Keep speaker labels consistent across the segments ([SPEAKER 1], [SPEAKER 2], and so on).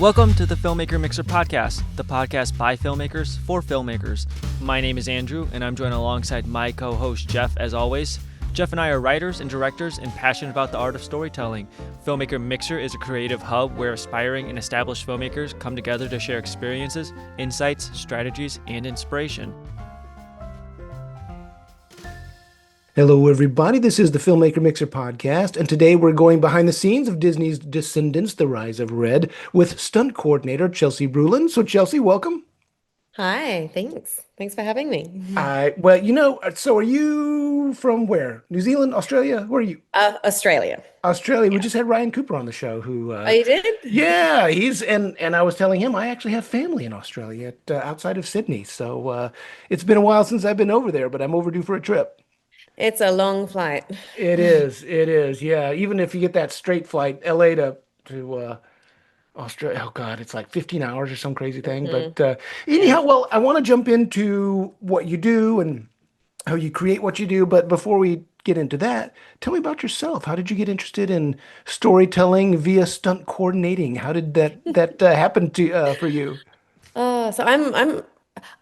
[SPEAKER 1] Welcome to the Filmmaker Mixer podcast, the podcast by filmmakers for filmmakers. My name is Andrew, and I'm joined alongside my co-host Jeff, as always. Jeff and I are writers and directors and passionate about the art of storytelling. Filmmaker Mixer is a creative hub where aspiring and established filmmakers come together to share experiences, insights, strategies, and inspiration.
[SPEAKER 2] Hello, everybody. This is the Filmmaker Mixer podcast, and today we're going behind the scenes of Disney's Descendants: The Rise of Red with stunt coordinator Chelsea Bruland. So, Chelsea, welcome.
[SPEAKER 3] Hi, thanks. Thanks for having me.
[SPEAKER 2] So are you from where? New Zealand, Australia? Where are you?
[SPEAKER 3] Australia.
[SPEAKER 2] Australia. We
[SPEAKER 3] Yeah.
[SPEAKER 2] just had Ryan Cooper on the show, who,
[SPEAKER 3] Oh, you did?
[SPEAKER 2] yeah, and I was telling him I actually have family in Australia, outside of Sydney. So it's been a while since I've been over there, but I'm overdue for a trip.
[SPEAKER 3] It's a long flight.
[SPEAKER 2] It is, yeah. Even if you get that straight flight, LA to Australia, oh God, it's like 15 hours or some crazy thing.
[SPEAKER 3] Hmm.
[SPEAKER 2] But
[SPEAKER 3] Yeah.
[SPEAKER 2] anyhow, well, I want to jump into what you do and how you create what you do. But before we get into that, tell me about yourself. How did you get interested in storytelling via stunt coordinating? How did that happen to for you?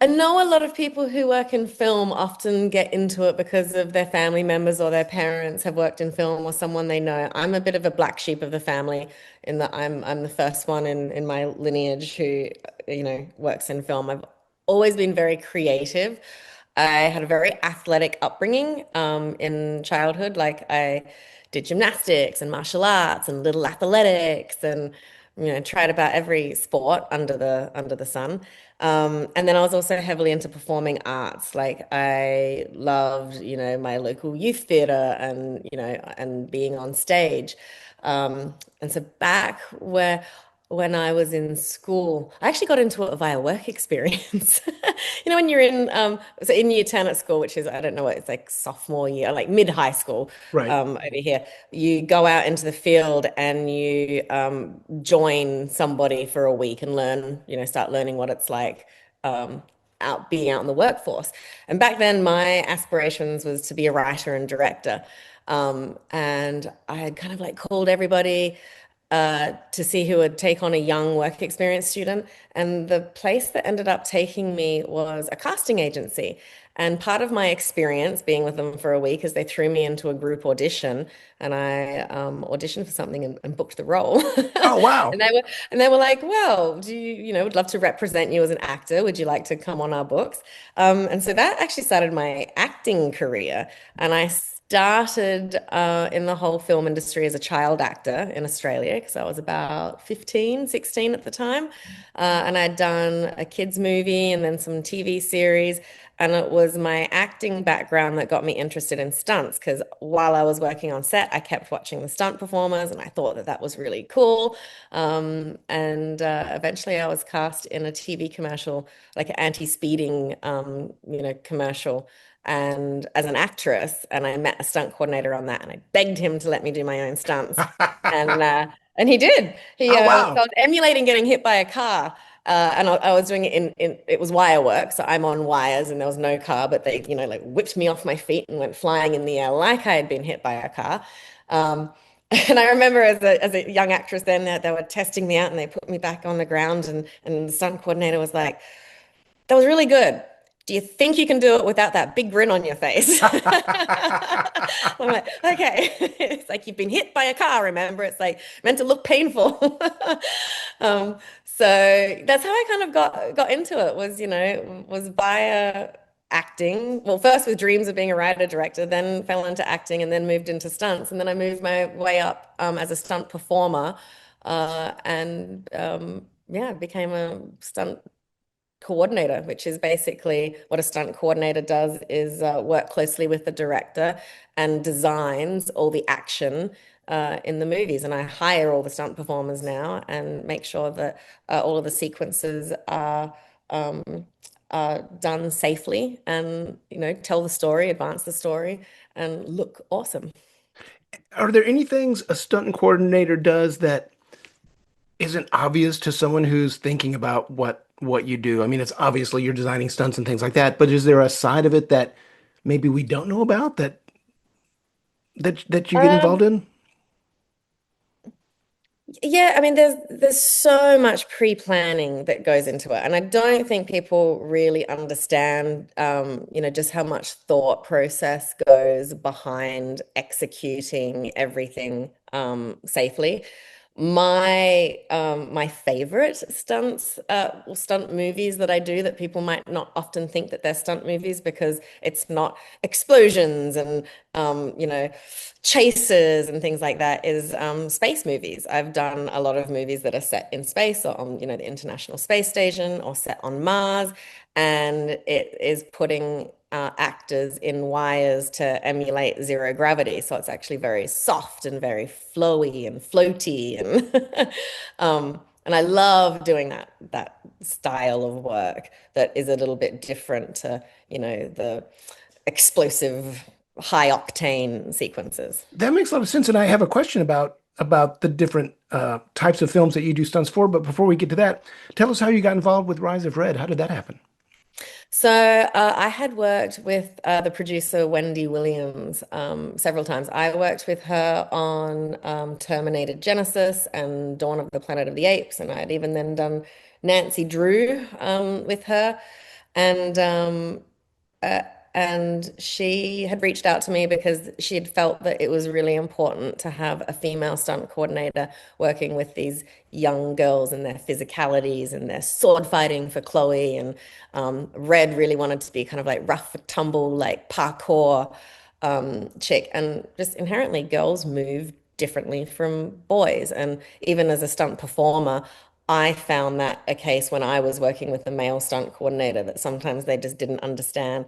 [SPEAKER 3] I know a lot of people who work in film often get into it because of their family members or their parents have worked in film or someone they know. I'm a bit of a black sheep of the family in that I'm the first one in my lineage who, works in film. I've always been very creative. I had a very athletic upbringing in childhood. Like I did gymnastics and martial arts and little athletics and tried about every sport under the sun. And then I was also heavily into performing arts. Like I loved, my local youth theater and, and being on stage. And so back when I was in school, I actually got into it via work experience. When you're so in year 10 at school, which is, I don't know what it's like sophomore year, like mid high school,
[SPEAKER 2] Right.
[SPEAKER 3] over here, you go out into the field and you join somebody for a week and learn, start learning what it's like being out in the workforce. And back then, my aspirations was to be a writer and director. And I had kind of like called everybody to see who would take on a young work experience student. And the place that ended up taking me was a casting agency. And part of my experience being with them for a week is they threw me into a group audition and I auditioned for something and booked the role.
[SPEAKER 2] Oh, wow.
[SPEAKER 3] And they were like, well, would love to represent you as an actor. Would you like to come on our books? And so that actually started my acting career. And I started in the whole film industry as a child actor in Australia because I was about 15, 16 at the time. And I'd done a kids movie and then some TV series. And it was my acting background that got me interested in stunts because while I was working on set, I kept watching the stunt performers and I thought that that was really cool. And eventually I was cast in a TV commercial, like an anti-speeding, commercial and as an actress, and I met a stunt coordinator on that, and I begged him to let me do my own stunts, and he did. So
[SPEAKER 2] Oh,
[SPEAKER 3] I
[SPEAKER 2] wow.
[SPEAKER 3] was emulating getting hit by a car, and I was doing it in it was wire work, so I'm on wires, and there was no car, but they like whipped me off my feet and went flying in the air like I had been hit by a car. Um, and I remember as a young actress then that they were testing me out and they put me back on the ground and the stunt coordinator was like, that was really good. Do you think you can do it without that big grin on your face? I'm like, okay. It's like you've been hit by a car, remember? It's like meant to look painful. So that's how I kind of got into it was via acting. Well, first with dreams of being a writer director, then fell into acting and then moved into stunts. And then I moved my way up as a stunt performer and yeah, became a stunt coordinator, which is basically what a stunt coordinator does is work closely with the director and designs all the action in the movies. And I hire all the stunt performers now and make sure that all of the sequences um, are done safely and, tell the story, advance the story, and look awesome.
[SPEAKER 2] Are there any things a stunt coordinator does that isn't obvious to someone who's thinking about what you do? I mean, it's obviously you're designing stunts and things like that, but is there a side of it that maybe we don't know about that you get
[SPEAKER 3] Um,
[SPEAKER 2] involved in?
[SPEAKER 3] Yeah, I mean, there's so much pre-planning that goes into it, and I don't think people really understand, just how much thought process goes behind executing everything safely. My favorite stunt movies that I do that people might not often think that they're stunt movies because it's not explosions and chases and things like that is space movies. I've done a lot of movies that are set in space or on, the International Space Station or set on Mars, and it is putting actors in wires to emulate zero gravity. So it's actually very soft and very flowy and floaty, and I love doing that style of work that is a little bit different to, the explosive high octane sequences.
[SPEAKER 2] That makes a lot of sense. And I have a question about the different types of films that you do stunts for. But before we get to that, tell us how you got involved with Rise of Red. How did that happen?
[SPEAKER 3] So I had worked with the producer Wendy Williams several times. I worked with her on Terminator Genesis and Dawn of the Planet of the Apes, and I had even then done Nancy Drew with her. And uh, and she had reached out to me because she had felt that it was really important to have a female stunt coordinator working with these young girls and their physicalities and their sword fighting for Chloe. And Red really wanted to be kind of like rough tumble, like parkour chick. And just inherently, girls move differently from boys. And even as a stunt performer, I found that a case when I was working with a male stunt coordinator that sometimes they just didn't understand,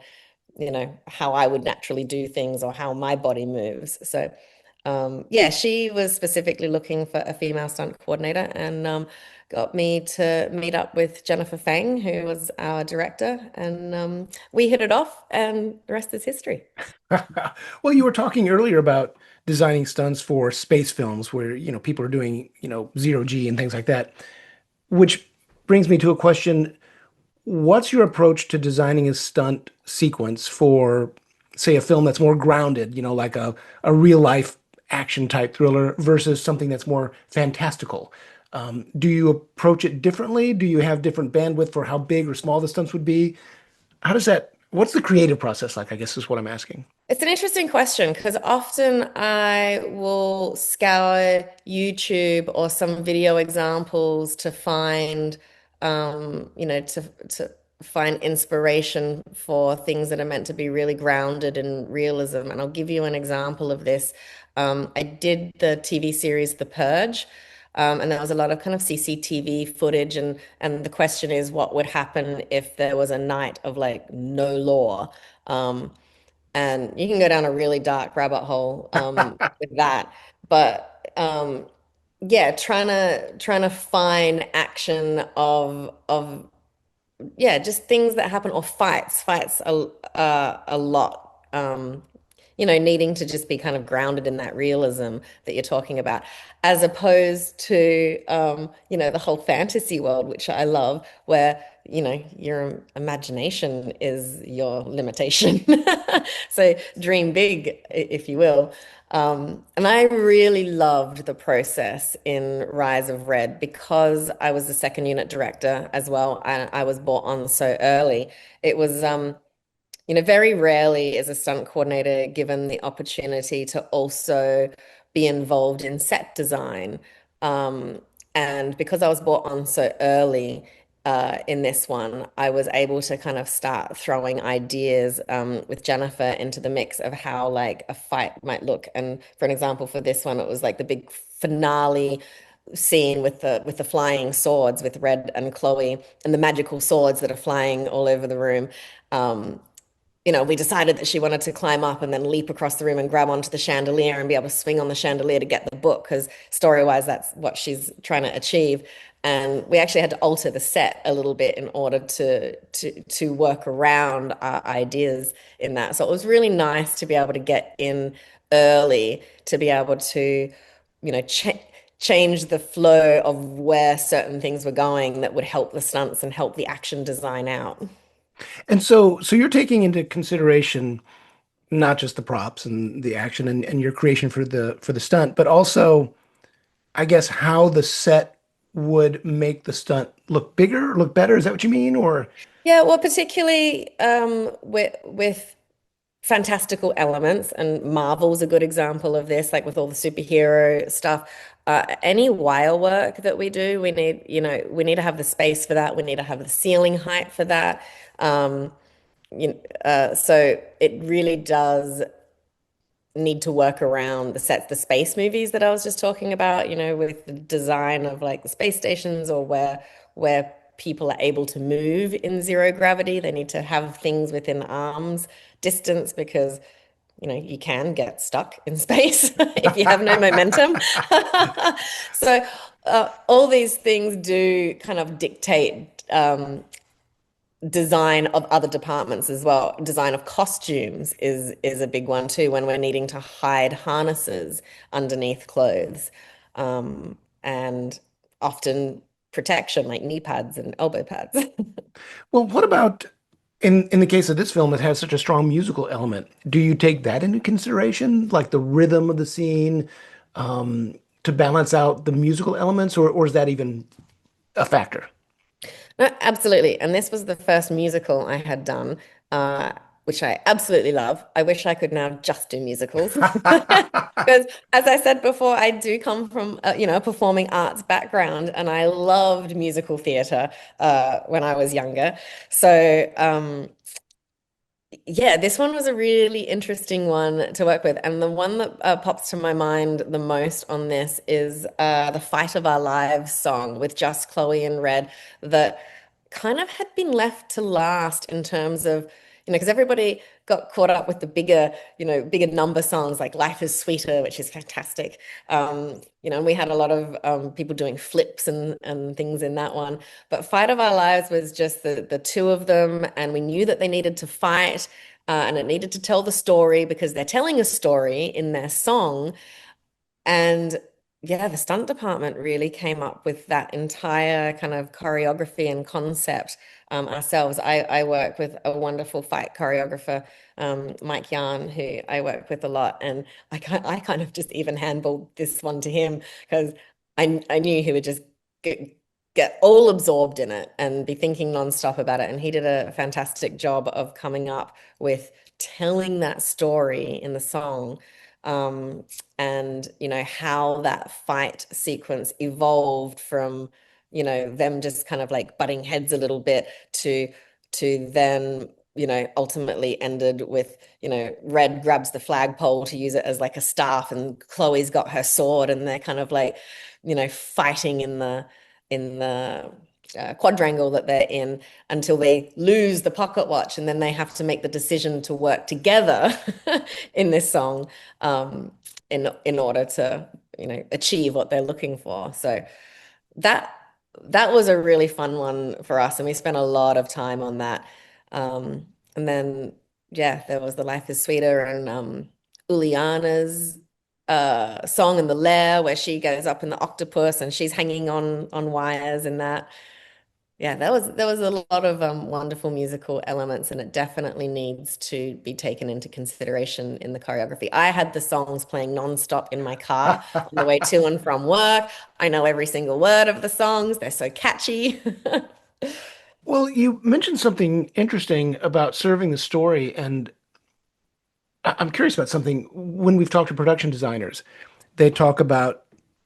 [SPEAKER 3] how I would naturally do things or how my body moves. So, yeah, she was specifically looking for a female stunt coordinator and got me to meet up with Jennifer Fang, who was our director, and we hit it off, and the rest is history.
[SPEAKER 2] Well, you were talking earlier about designing stunts for space films where, people are doing, zero G and things like that, which brings me to a question. What's your approach to designing a stunt sequence for, say, a film that's more grounded, like a real life action type thriller versus something that's more fantastical? Do you approach it differently? Do you have different bandwidth for how big or small the stunts would be? What's the creative process like, I guess is what I'm asking.
[SPEAKER 3] It's an interesting question because often I will scour YouTube or some video examples to find, to find inspiration for things that are meant to be really grounded in realism. And I'll give you an example of this. I did the TV series The Purge. And there was a lot of kind of CCTV footage, and the question is, what would happen if there was a night of like no law? Um, and you can go down a really dark rabbit hole with that. But yeah, trying to find action of yeah, just things that happen or fights a lot. Needing to just be kind of grounded in that realism that you're talking about, as opposed to the whole fantasy world, which I love, where your imagination is your limitation. So dream big, if you will. And I really loved the process in Rise of Red because I was the second unit director as well. I was brought on so early. It was very rarely is a stunt coordinator given the opportunity to also be involved in set design. Um, and because I was brought on so early in this one, I was able to kind of start throwing ideas with Jennifer into the mix of how like a fight might look. And for an example, for this one, it was like the big finale scene with the flying swords with Red and Chloe and the magical swords that are flying all over the room. Um, we decided that she wanted to climb up and then leap across the room and grab onto the chandelier and be able to swing on the chandelier to get the book because story-wise, that's what she's trying to achieve. And we actually had to alter the set a little bit in order to work around our ideas in that. So it was really nice to be able to get in early to be able to, change the flow of where certain things were going that would help the stunts and help the action design out.
[SPEAKER 2] And so you're taking into consideration not just the props and the action and your creation for the stunt, but also I guess, how the set would make the stunt look bigger, look better. Is that what you mean? Or
[SPEAKER 3] Yeah, well, particularly with fantastical elements, and Marvel's a good example of this, like with all the superhero stuff. Any wire work that we do, we need, we need to have the space for that. We need to have the ceiling height for that. Um, so it really does need to work around the sets, the space movies that I was just talking about, with the design of like the space stations, or where people are able to move in zero gravity. They need to have things within arm's distance because you can get stuck in space if you have no momentum. So all these things do kind of dictate design of other departments as well. Design of costumes is a big one too when we're needing to hide harnesses underneath clothes. And often protection like knee pads and elbow pads.
[SPEAKER 2] well, what about in the case of this film, it has such a strong musical element. Do you take that into consideration, like the rhythm of the scene, to balance out the musical elements, or is that even a factor?
[SPEAKER 3] No, absolutely. And this was the first musical I had done, uh, which I absolutely love. I wish I could now just do musicals. Because as I said before, I do come from a performing arts background, and I loved musical theatre when I was younger. So yeah, this one was a really interesting one to work with. And the one that pops to my mind the most on this is the Fight of Our Lives song with just Chloe and Red, that kind of had been left to last in terms of, because everybody got caught up with the bigger number songs like Life is Sweeter, which is fantastic. And we had a lot of people doing flips and things in that one. But Fight of Our Lives was just the two of them, and we knew that they needed to fight, and it needed to tell the story because they're telling a story in their song. And yeah, the stunt department really came up with that entire kind of choreography and concept ourselves. I work with a wonderful fight choreographer, Mike Yarn, who I work with a lot, and I kind of just even handballed this one to him because I knew he would just get all absorbed in it and be thinking nonstop about it. And he did a fantastic job of coming up with telling that story in the song. Um, and how that fight sequence evolved from them just kind of like butting heads a little bit to then ultimately ended with Red grabs the flagpole to use it as like a staff, and Chloe's got her sword, and they're kind of like fighting in the quadrangle that they're in until they lose the pocket watch, and then they have to make the decision to work together in this song, in order to achieve what they're looking for. So that that was a really fun one for us, and we spent a lot of time on that. And then yeah, there was the Life is Sweeter, and Uliana's song in the lair where she goes up in the octopus and she's hanging on wires and that. Yeah, there was a lot of wonderful musical elements, and it definitely needs to be taken into consideration in the choreography. I had the songs playing nonstop in my car on the way to and from work. I know every single word of the songs. They're so catchy.
[SPEAKER 2] Well, you mentioned something interesting about serving the story, and I'm curious about something. When we've talked to production designers, they talk about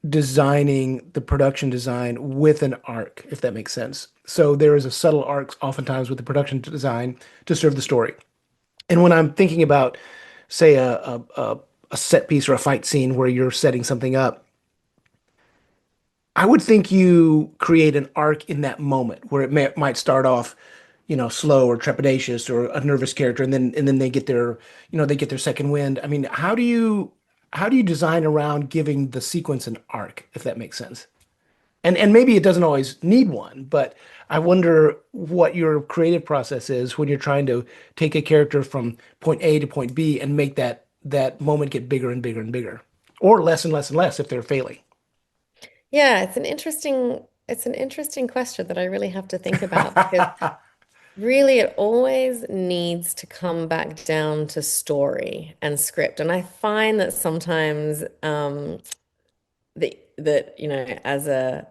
[SPEAKER 2] designing the production design with an arc, if that makes sense. So there is a subtle arc oftentimes with the production design to serve the story. And when I'm thinking about, say, a set piece or a fight scene where you're setting something up, I would think you create an arc in that moment where might start off, slow or trepidatious or a nervous character, and then they get their second wind. I mean, how do you design around giving the sequence an arc, if that makes sense? And maybe it doesn't always need one, but I wonder what your creative process is when you're trying to take a character from point A to point B and make that moment get bigger and bigger and bigger, or less and less and less if they're failing.
[SPEAKER 3] Yeah, it's an interesting question that I really have to think about, because really it always needs to come back down to story and script. And I find that sometimes that, as a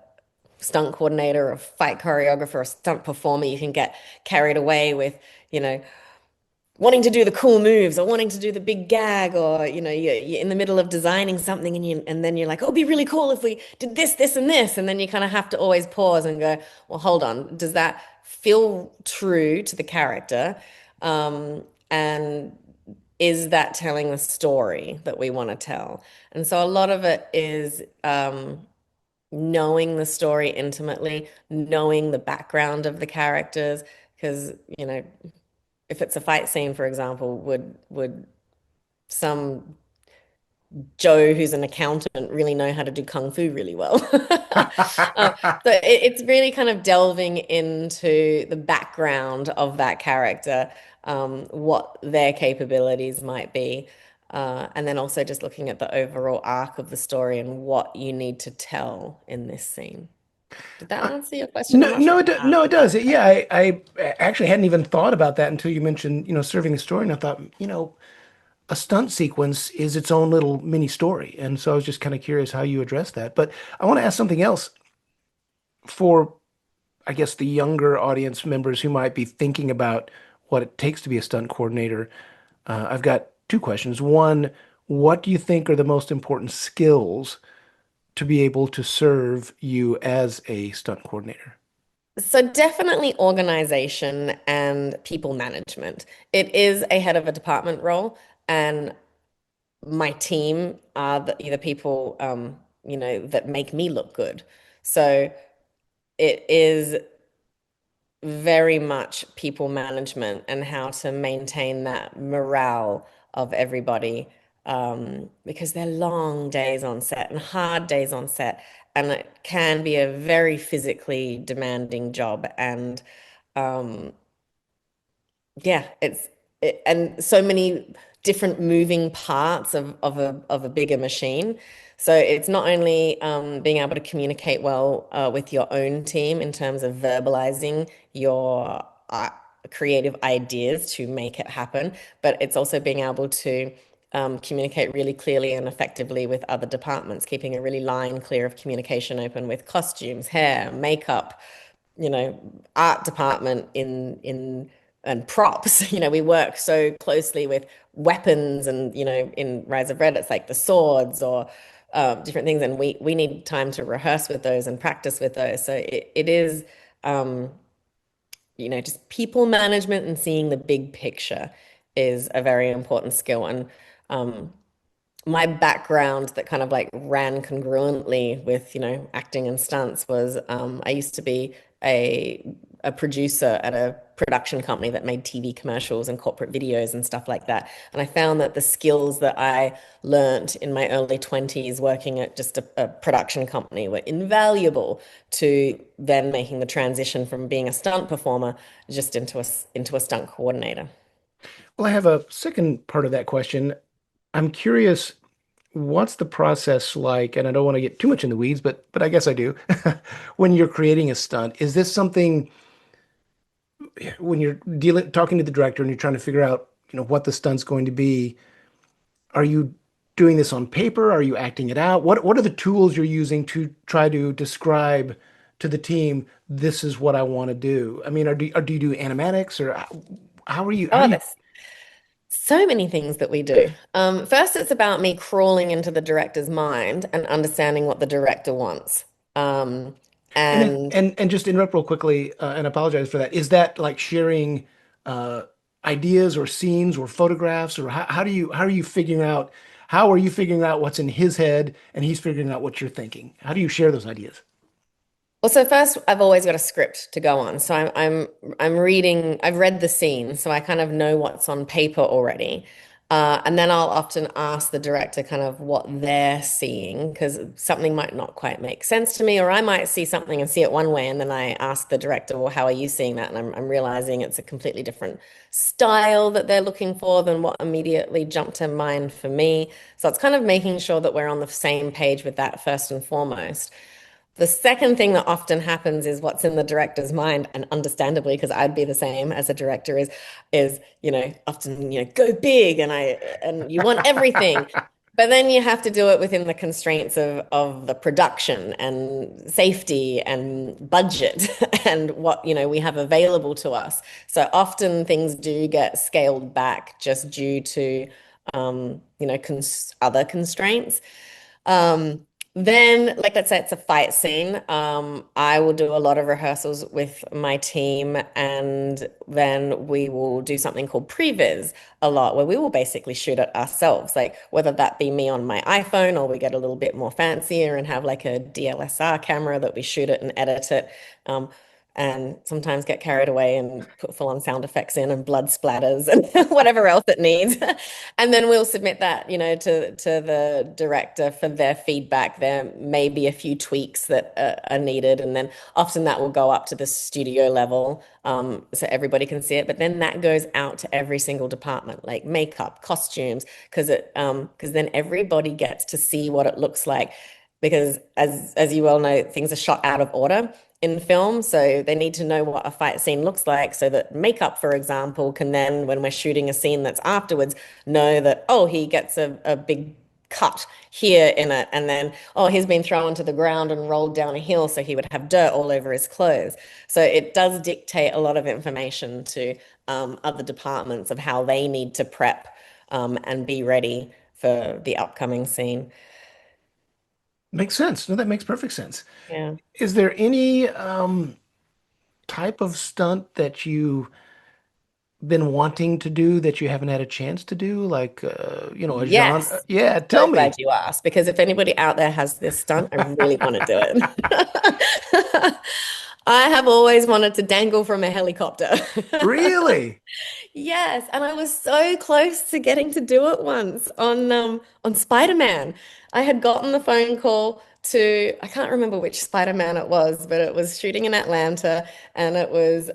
[SPEAKER 3] stunt coordinator or fight choreographer or stunt performer, you can get carried away with, you know, wanting to do the cool moves or wanting to do the big gag, or you're in the middle of designing something, and then you're like, oh, it'd be really cool if we did this, this, and this, and then you kind of have to always pause and go, well, hold on, does that feel true to the character? And is that telling the story that we want to tell? And so a lot of it is knowing the story intimately, knowing the background of the characters, because if it's a fight scene, for example, would some Joe who's an accountant really know how to do kung fu really well? So it's really kind of delving into the background of that character, what their capabilities might be, and then also just looking at the overall arc of the story and what you need to tell in this scene. Did that answer your question? I'm
[SPEAKER 2] No,
[SPEAKER 3] not sure.
[SPEAKER 2] no, it does. Yeah, I actually hadn't even thought about that until you mentioned, serving the story, and I thought, a stunt sequence is its own little mini story, and so I was just kind of curious how you address that. But I want to ask something else for, I guess, the younger audience members who might be thinking about what it takes to be a stunt coordinator. I've got two questions. One, what do you think are the most important skills to be able to serve you as a stunt coordinator?
[SPEAKER 3] So definitely organization and people management. It is a head of a department role, and my team are the people that make me look good. So it is very much people management and how to maintain that morale of everybody, because they're long days on set and hard days on set, and it can be a very physically demanding job. And um, yeah, and so many different moving parts of a bigger machine. So it's not only being able to communicate well with your own team in terms of verbalizing your creative ideas to make it happen, but it's also being able to communicate really clearly and effectively with other departments, keeping a really line clear of communication open with costumes, hair, makeup, art department in and props. We work so closely with weapons, and in Rise of Red, it's like the swords or different things, and we need time to rehearse with those and practice with those. So it is just people management and seeing the big picture is a very important skill. And um, my background that kind of like ran congruently with, acting and stunts was I used to be a producer at a production company that made TV commercials and corporate videos and stuff like that. And I found that the skills that I learned in my early 20s working at just a production company were invaluable to then making the transition from being a stunt performer just into a stunt coordinator.
[SPEAKER 2] Well, I have a second part of that question. I'm curious, what's the process like? And I don't want to get too much in the weeds, but I guess I do. When you're creating a stunt, is this something when you're talking to the director and you're trying to figure out, what the stunt's going to be, are you doing this on paper? Are you acting it out? What are the tools you're using to try to describe to the team, this is what I want to do? I mean, do you do animatics, or how
[SPEAKER 3] Oh,
[SPEAKER 2] do you,
[SPEAKER 3] that's so many things that we do. First, it's about me crawling into the director's mind and understanding what the director wants. Um,
[SPEAKER 2] and then,
[SPEAKER 3] and
[SPEAKER 2] and just interrupt real quickly, and apologize for that. Is that like sharing uh, ideas or scenes or photographs, or how are you figuring out what's in his head and he's figuring out what you're thinking? How do you share those ideas?
[SPEAKER 3] Well, so first, I've always got a script to go on. So I'm reading. I've read the scene, so I kind of know what's on paper already. And then I'll often ask the director kind of what they're seeing, because something might not quite make sense to me, or I might see something and see it one way, and then I ask the director, well, how are you seeing that? And I'm realizing it's a completely different style that they're looking for than what immediately jumped to mind for me. So it's kind of making sure that we're on the same page with that first and foremost. The second thing that often happens is what's in the director's mind, and understandably, because I'd be the same as a director, is often go big, and you want everything. But then you have to do it within the constraints of the production and safety and budget and what, we have available to us. So often things do get scaled back just due to, other constraints. Um, then, like, let's say it's a fight scene. I will do a lot of rehearsals with my team, and then we will do something called previs a lot, where we will basically shoot it ourselves, like whether that be me on my iPhone or we get a little bit more fancier and have like a DSLR camera that we shoot it and edit it. And sometimes get carried away and put full on sound effects in and blood splatters and whatever else it needs. And then we'll submit that, to the director for their feedback. There may be a few tweaks that are needed. And then often that will go up to the studio level, so everybody can see it. But then that goes out to every single department, like makeup, costumes, because then everybody gets to see what it looks like. Because as you well know, things are shot out of order in film. So they need to know what a fight scene looks like so that makeup, for example, can then, when we're shooting a scene that's afterwards, know that, oh, he gets a big cut here in it. And then, oh, he's been thrown to the ground and rolled down a hill. So he would have dirt all over his clothes. So it does dictate a lot of information to other departments of how they need to prep and be ready for the upcoming scene.
[SPEAKER 2] Makes sense. No, that makes perfect sense.
[SPEAKER 3] Yeah.
[SPEAKER 2] Is there any type of stunt that you've been wanting to do that you haven't had a chance to do? Like, a genre?
[SPEAKER 3] Yes.
[SPEAKER 2] Yeah, tell
[SPEAKER 3] So
[SPEAKER 2] me.
[SPEAKER 3] glad you asked, because if anybody out there has this stunt, I really want to do it. I have always wanted to dangle from a helicopter.
[SPEAKER 2] Really?
[SPEAKER 3] Yes, and I was so close to getting to do it once on Spider-Man. I had gotten the phone call to, I can't remember which Spider-Man it was, but it was shooting in Atlanta, and it was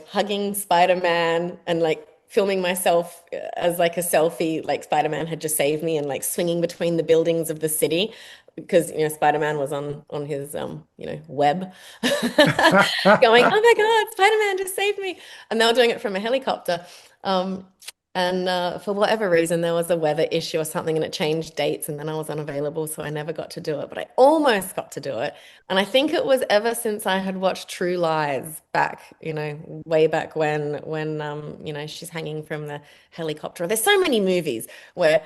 [SPEAKER 3] hugging Spider-Man and like filming myself as like a selfie, like Spider-Man had just saved me, and like swinging between the buildings of the city because Spider-Man was on his web going, oh my God, Spider-Man just saved me. And they were doing it from a helicopter. And for whatever reason, there was a weather issue or something, and it changed dates, and then I was unavailable, so I never got to do it. But I almost got to do it, and I think it was ever since I had watched True Lies back, way back when she's hanging from the helicopter. There's so many movies where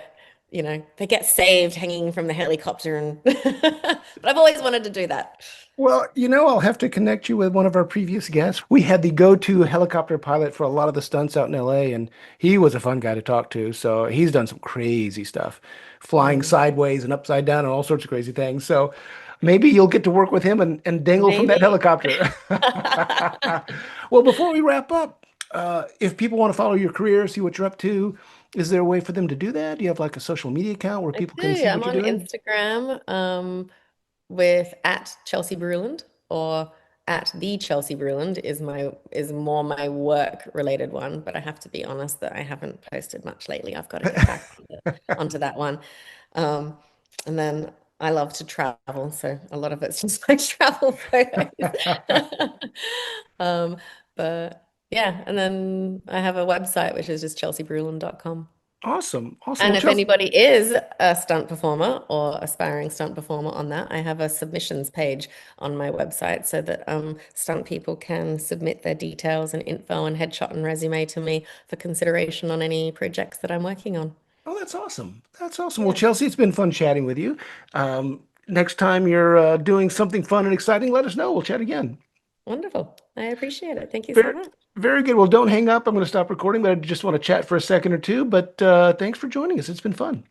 [SPEAKER 3] they get saved hanging from the helicopter, and but I've always wanted to do that.
[SPEAKER 2] Well, I'll have to connect you with one of our previous guests. We had the go-to helicopter pilot for a lot of the stunts out in LA, and he was a fun guy to talk to. So he's done some crazy stuff, flying
[SPEAKER 3] Mm.
[SPEAKER 2] sideways and upside down and all sorts of crazy things. So maybe you'll get to work with him and dangle from that
[SPEAKER 3] Maybe.
[SPEAKER 2] helicopter. Well, before we wrap up, if people want to follow your career, see what you're up to, is there a way for them to do that? Do you have like a social media account where
[SPEAKER 3] I
[SPEAKER 2] people can
[SPEAKER 3] do.
[SPEAKER 2] see
[SPEAKER 3] I'm
[SPEAKER 2] what you're
[SPEAKER 3] on
[SPEAKER 2] doing?
[SPEAKER 3] Instagram with at Chelsea Bruland, or at the Chelsea Bruland is more my work related one, but I have to be honest that I haven't posted much lately. I've got to get back onto that one. Um, and then I love to travel, so a lot of it's just my travel photos. Um, but yeah, and then I have a website which is just chelseabruland.com.
[SPEAKER 2] Awesome. Awesome.
[SPEAKER 3] And
[SPEAKER 2] Well,
[SPEAKER 3] if
[SPEAKER 2] Chelsea,
[SPEAKER 3] anybody is a stunt performer or aspiring stunt performer on that, I have a submissions page on my website so that stunt people can submit their details and info and headshot and resume to me for consideration on any projects that I'm working on.
[SPEAKER 2] oh, that's awesome. That's awesome. Well,
[SPEAKER 3] Yeah,
[SPEAKER 2] Chelsea, it's been fun chatting with you. Next time you're doing something fun and exciting, let us know. We'll chat again.
[SPEAKER 3] wonderful. I appreciate it. Thank you so
[SPEAKER 2] Very,
[SPEAKER 3] much.
[SPEAKER 2] very good. Well, don't hang up. I'm going to stop recording, but I just want to chat for a second or two. But thanks for joining us. It's been fun.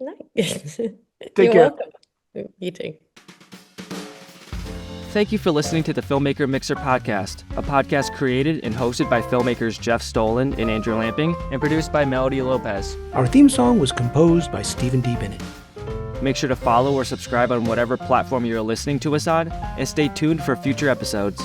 [SPEAKER 3] Nice.
[SPEAKER 2] Take
[SPEAKER 3] You're
[SPEAKER 2] care.
[SPEAKER 3] welcome. You too.
[SPEAKER 1] Thank you for listening to the Filmmaker Mixer podcast, a podcast created and hosted by filmmakers Jeff Stolen and Andrew Lamping, and produced by Melody Lopez.
[SPEAKER 2] Our theme song was composed by Stephen D. Bennett.
[SPEAKER 1] Make sure to follow or subscribe on whatever platform you're listening to us on, and stay tuned for future episodes.